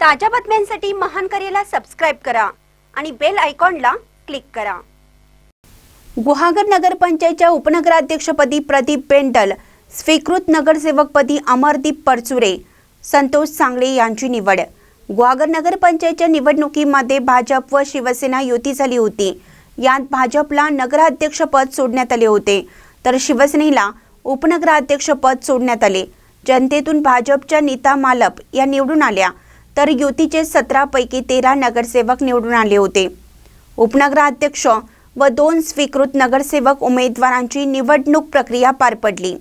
ताज्या बातम्यांसाठी महान करेला सबस्क्राइब करा आणि बेल आयकॉनला क्लिक करा। गुहागर नगरपंचायतच्या उपनगराध्यक्षपदी प्रदीप बेंडल, स्वीकृत नगरसेवकपदी अमरदीप परचुरे, संतोष सांगळे यांची निवड। गुहागर नगरपंचायतच्या निवडणुकीमध्ये भाजप व शिवसेना युती झाली होती। यात भाजपला नगराध्यक्षपद सोडण्यात आले होते, तर शिवसेनेला उपनगराध्यक्षपद सोडण्यात आले। जनतेतून भाजपच्या नीता मालप या निवडून आल्या, तर युतीचे 17 पैकी 13 नगरसेवक निवडून आले होते। उपनगराध्यक्ष व 2 स्वीकृत नगरसेवक उमेदवारांची निवडणूक प्रक्रिया पार पडली।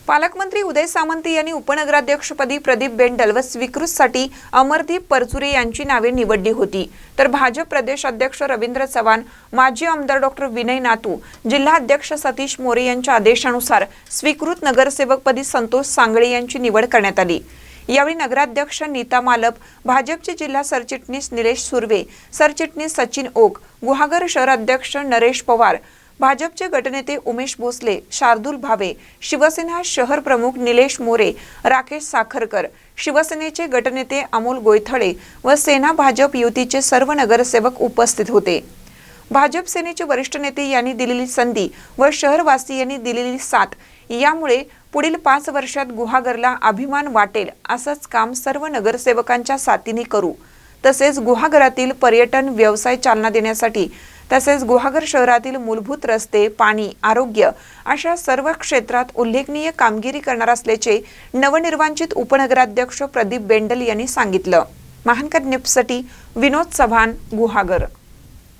पालकमंत्री उदय सामंत यांनी उपनगराध्यक्षपदी प्रदीप बेंडल व स्वीकृतसाठी अमरदीप परचुरे यांची नावे निवडली होती, तर भाजप प्रदेश अध्यक्ष रवींद्र चव्हाण, माजी आमदार डॉक्टर विनय नातू, जिल्हा अध्यक्ष सतीश मोरे यांच्या आदेशानुसार स्वीकृत नगरसेवकपदी संतोष सांगळे यांची निवड करण्यात आली। यावेळी नगराध्यक्ष नीता मालप, भाजपचे जिल्हा सरचिटणीस निलेश सुर्वे, सरचिटणीस सचिन ओक, गुहागर शहराध्यक्ष नरेश पवार, भाजपचे गटनेते उमेश भोसले, शार्दूल भावे, शिवसेना शहर प्रमुख निलेश मोरे, राकेश साखरकर, शिवसेनेचे गटनेते अमोल गोयथळे व सेना भाजप युतीचे सर्व नगरसेवक उपस्थित होते। भाजप सेनेचे वरिष्ठ नेते यांनी दिलेली संधी व शहरवासियांनी दिलेली साथ यामुळे पुढील 5 वर्षात गुहागरला अभिमान वाटेल असंच काम सर्व नगरसेवकांच्या साथीने करू। तसेच गुहागरातील पर्यटन व्यवसाय चालना देण्यासाठी तसेच गुहागर शहरातील मूलभूत रस्ते, पाणी, आरोग्य अशा सर्व क्षेत्रात उल्लेखनीय कामगिरी करणार असल्याचे नवनिर्वाचित उपनगराध्यक्ष प्रदीप बेंडल यांनी सांगितलं। महानकर न्यूजसाठी विनोद चव्हाण, गुहागर।